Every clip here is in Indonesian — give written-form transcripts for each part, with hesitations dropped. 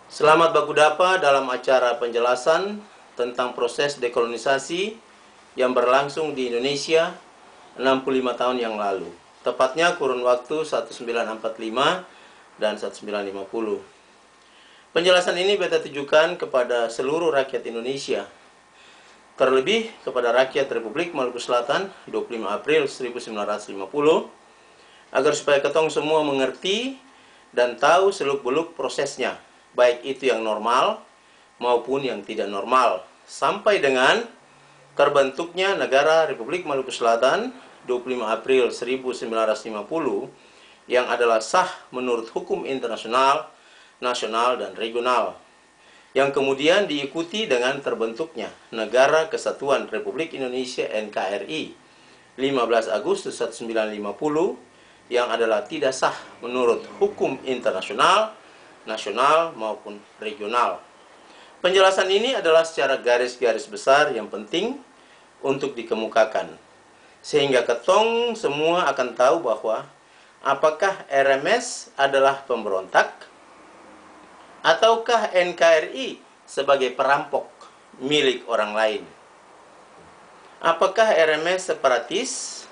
Selamat bakudapa dalam acara penjelasan tentang proses dekolonisasi yang berlangsung di Indonesia 65 tahun yang lalu. Tepatnya kurun waktu 1945 dan 1950. Penjelasan ini beta tujukan kepada seluruh rakyat Indonesia, terlebih kepada rakyat Republik Maluku Selatan 25 April 1950, agar supaya ketong semua mengerti dan tahu seluk-beluk prosesnya, baik itu yang normal maupun yang tidak normal, sampai dengan terbentuknya negara Republik Maluku Selatan 25 April 1950 yang adalah sah menurut hukum internasional, nasional, dan regional, yang kemudian diikuti dengan terbentuknya Negara Kesatuan Republik Indonesia NKRI 15 Agustus 1950 yang adalah tidak sah menurut hukum internasional, nasional, maupun regional. Penjelasan ini adalah secara garis-garis besar yang penting untuk dikemukakan, sehingga ketong semua akan tahu bahwa apakah RMS adalah pemberontak ataukah NKRI sebagai perampok milik orang lain. Apakah RMS separatis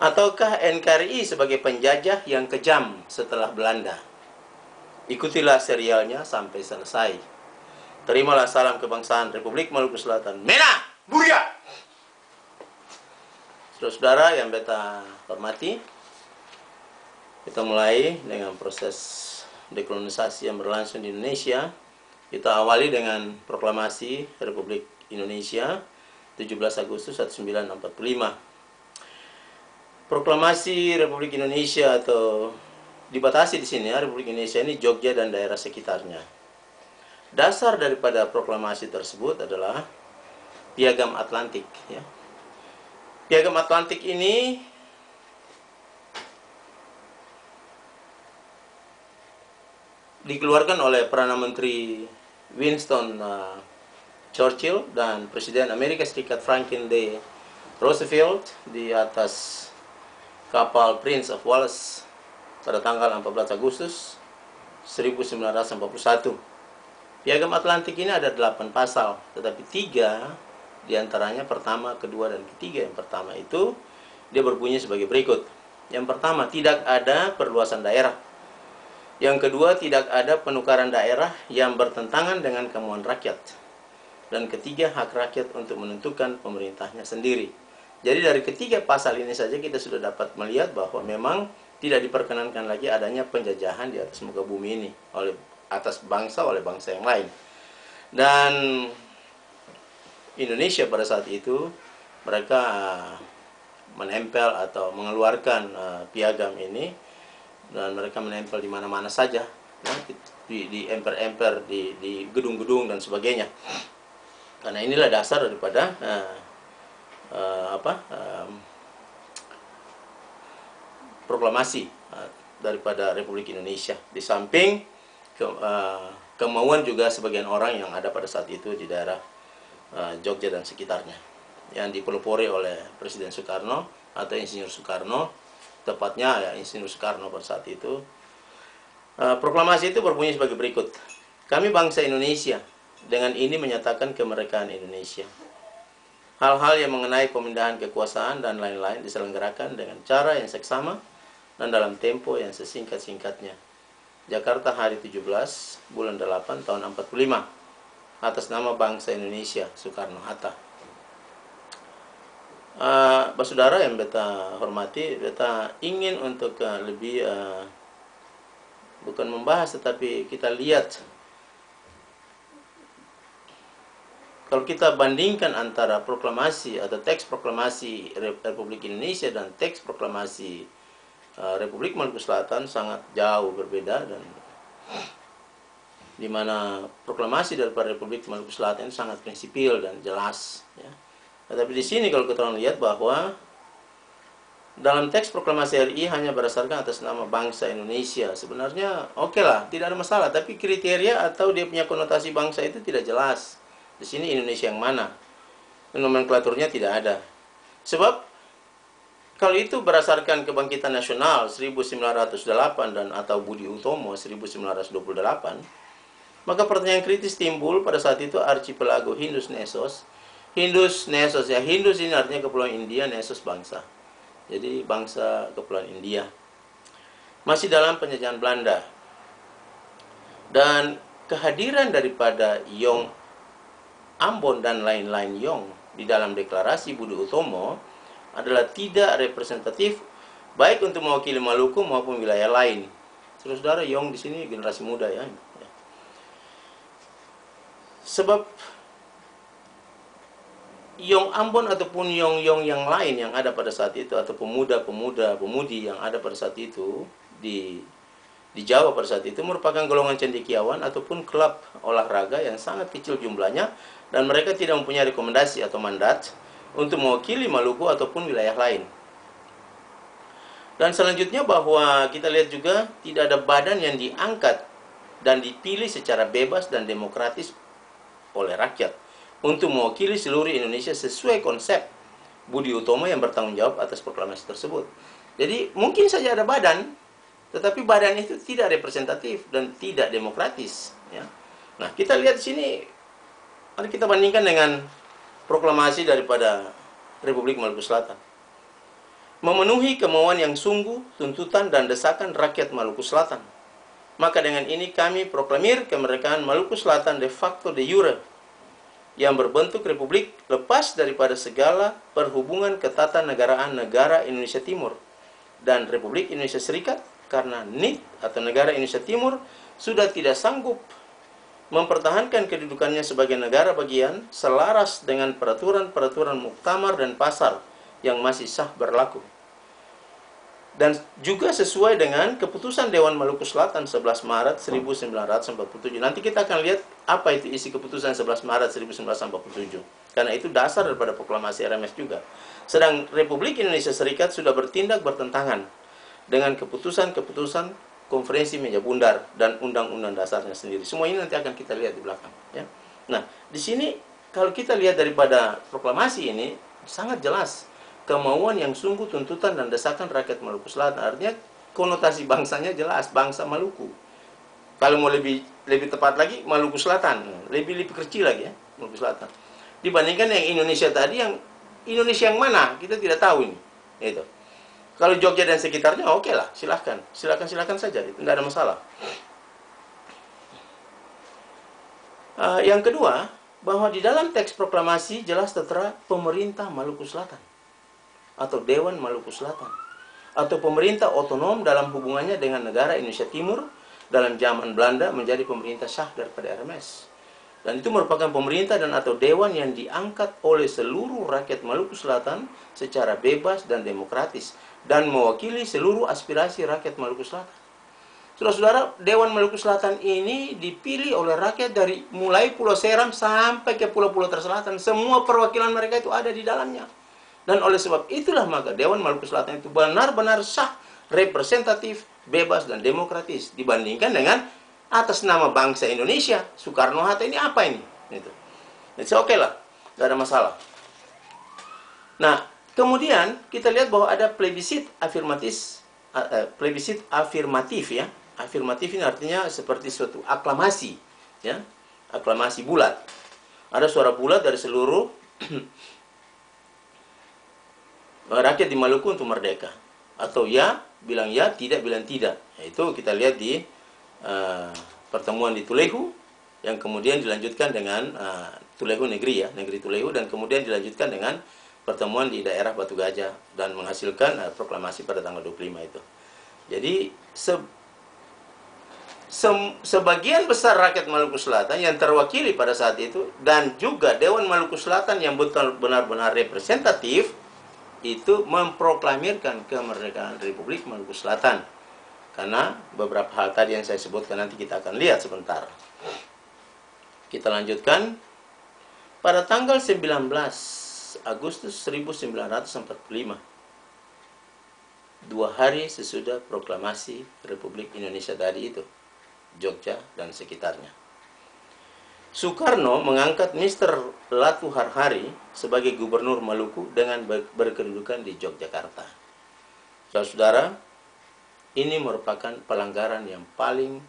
ataukah NKRI sebagai penjajah yang kejam setelah Belanda. Ikutilah serialnya sampai selesai. Terimalah salam kebangsaan Republik Maluku Selatan. Mena Buria! Saudara-saudara yang beta hormati, kita mulai dengan proses dekolonisasi yang berlangsung di Indonesia. Kita awali dengan proklamasi Republik Indonesia 17 Agustus 1945. Proklamasi Republik Indonesia atau dibatasi di sini ya, Republik Indonesia ini Jogja dan daerah sekitarnya. Dasar daripada proklamasi tersebut adalah Piagam Atlantik ya. Piagam Atlantik ini dikeluarkan oleh Perdana Menteri Winston Churchill dan Presiden Amerika Serikat Franklin D. Roosevelt di atas kapal Prince of Wales pada tanggal 14 Agustus 1941. Piagam Atlantik ini ada 8 pasal, tetapi 3 diantaranya pertama, kedua, dan ketiga. Yang pertama itu dia berbunyi sebagai berikut. Yang pertama, tidak ada perluasan daerah. Yang kedua, tidak ada penukaran daerah yang bertentangan dengan kemauan rakyat. Dan ketiga, hak rakyat untuk menentukan pemerintahnya sendiri. Jadi dari ketiga pasal ini saja kita sudah dapat melihat bahwa memang tidak diperkenankan lagi adanya penjajahan di atas muka bumi ini oleh bangsa yang lain. Dan Indonesia pada saat itu mereka menempel atau mengeluarkan piagam ini, dan mereka menempel di mana-mana saja, di emper-emper, di gedung-gedung dan sebagainya. Karena inilah dasar daripada proklamasi daripada Republik Indonesia. Di samping kemauan juga sebagian orang yang ada pada saat itu di daerah Jogja dan sekitarnya, yang dipelopori oleh Presiden Soekarno atau Insinyur Soekarno, tepatnya ya Insinyur Soekarno pada saat itu. Proklamasi itu berbunyi sebagai berikut. Kami bangsa Indonesia dengan ini menyatakan kemerdekaan Indonesia. Hal-hal yang mengenai pemindahan kekuasaan dan lain-lain diselenggarakan dengan cara yang seksama dan dalam tempo yang sesingkat-singkatnya. Jakarta, hari 17 bulan 8 tahun 45, atas nama bangsa Indonesia, Soekarno-Hatta. Saudara yang beta hormati, beta ingin untuk lebih bukan membahas, tetapi kita lihat. Kalau kita bandingkan antara proklamasi atau teks proklamasi Republik Indonesia dan teks proklamasi Republik Maluku Selatan, sangat jauh berbeda, dan di mana proklamasi daripada Republik Maluku Selatan itu sangat prinsipil dan jelas ya. Tetapi di sini kalau kita lihat bahwa dalam teks proklamasi RI hanya berdasarkan atas nama bangsa Indonesia, sebenarnya oke lah, tidak ada masalah, tapi kriteria atau dia punya konotasi bangsa itu tidak jelas. Di sini Indonesia yang mana? Nomenklaturnya tidak ada. Sebab kalau itu berdasarkan Kebangkitan Nasional 1908 dan atau Budi Utomo 1928, Maka pertanyaan kritis timbul pada saat itu archipelago Hindus Nesos. Hindus Nesos ya, Hindus ini artinya Kepulauan India, Nesos bangsa. Jadi bangsa Kepulauan India. Masih dalam penjajahan Belanda. Dan kehadiran daripada Yong Ambon dan lain-lain Yong di dalam deklarasi Budi Utomo adalah tidak representatif baik untuk mewakili Maluku maupun wilayah lain. Saudara, Yong di sini generasi muda ya. Sebab Yong Ambon ataupun Yong yang lain yang ada pada saat itu, atau pemuda-pemudi yang ada pada saat itu di Jawa pada saat itu merupakan golongan cendekiawan ataupun klub olahraga yang sangat kecil jumlahnya, dan mereka tidak mempunyai rekomendasi atau mandat untuk mewakili Maluku ataupun wilayah lain. Dan selanjutnya bahwa kita lihat juga tidak ada badan yang diangkat dan dipilih secara bebas dan demokratis oleh rakyat untuk mewakili seluruh Indonesia sesuai konsep Budi Utomo yang bertanggung jawab atas proklamasi tersebut. Jadi mungkin saja ada badan, tetapi badan itu tidak representatif dan tidak demokratis. Ya. Nah, kita lihat di sini, mari kita bandingkan dengan proklamasi daripada Republik Maluku Selatan. Memenuhi kemauan yang sungguh, tuntutan dan desakan rakyat Maluku Selatan. Maka dengan ini kami proklamir kemerdekaan Maluku Selatan de facto de jure, yang berbentuk republik lepas daripada segala perhubungan ketatanegaraan negara Indonesia Timur dan Republik Indonesia Serikat, karena NIT atau negara Indonesia Timur sudah tidak sanggup mempertahankan kedudukannya sebagai negara bagian selaras dengan peraturan-peraturan muktamar dan pasar yang masih sah berlaku. Dan juga sesuai dengan keputusan Dewan Maluku Selatan 11 Maret 1947. Nanti kita akan lihat apa itu isi keputusan 11 Maret 1947. Karena itu dasar daripada proklamasi RMS juga. Sedang Republik Indonesia Serikat sudah bertindak bertentangan dengan keputusan-keputusan konferensi meja bundar dan undang-undang dasarnya sendiri. Semua ini nanti akan kita lihat di belakang. Ya. Nah, di sini kalau kita lihat daripada proklamasi ini sangat jelas kemauan yang sungguh, tuntutan dan desakan rakyat Maluku Selatan. Artinya konotasi bangsanya jelas, bangsa Maluku. Kalau mau lebih tepat lagi, Maluku Selatan, lebih kecil lagi ya, Maluku Selatan. Dibandingkan yang Indonesia tadi, yang Indonesia yang mana kita tidak tahu ini. Itu. Kalau Jogja dan sekitarnya, oke lah, silakan saja, itu tidak ada masalah. Yang kedua, bahwa di dalam teks proklamasi jelas tertera pemerintah Maluku Selatan atau Dewan Maluku Selatan atau pemerintah otonom dalam hubungannya dengan negara Indonesia Timur dalam zaman Belanda menjadi pemerintah sah daripada RMS. Dan itu merupakan pemerintah dan atau dewan yang diangkat oleh seluruh rakyat Maluku Selatan secara bebas dan demokratis dan mewakili seluruh aspirasi rakyat Maluku Selatan. Saudara-saudara, Dewan Maluku Selatan ini dipilih oleh rakyat dari mulai Pulau Seram sampai ke pulau-pulau terselatan. Semua perwakilan mereka itu ada di dalamnya. Dan oleh sebab itulah maka Dewan Maluku Selatan itu benar-benar sah, representatif, bebas dan demokratis dibandingkan dengan atas nama bangsa Indonesia, Soekarno-Hatta ini apa ini? Itu. Jadi oke lah, tidak ada masalah. Nah, kemudian kita lihat bahwa ada plebissit afirmatif ya. Afirmatif ini artinya seperti suatu aklamasi, ya, aklamasi bulat. Ada suara bulat dari seluruh rakyat di Maluku untuk merdeka. Atau ya, bilang ya, tidak bilang tidak. Itu kita lihat di pertemuan di Tulehu, yang kemudian dilanjutkan dengan Tulehu negeri ya, negeri Tulehu, dan kemudian dilanjutkan dengan pertemuan di daerah Batu Gajah dan menghasilkan proklamasi pada tanggal 25 itu. Jadi sebagian besar rakyat Maluku Selatan yang terwakili pada saat itu dan juga Dewan Maluku Selatan yang benar-benar representatif itu memproklamirkan kemerdekaan Republik Maluku Selatan. Karena beberapa hal tadi yang saya sebutkan nanti kita akan lihat sebentar. Kita lanjutkan. Pada tanggal 19 Agustus 1945, 2 hari sesudah proklamasi Republik Indonesia tadi itu, Jogja dan sekitarnya, Soekarno mengangkat Mr. Latu Harhari sebagai gubernur Maluku dengan berkedudukan di Yogyakarta. Saudara-saudara, ini merupakan pelanggaran yang paling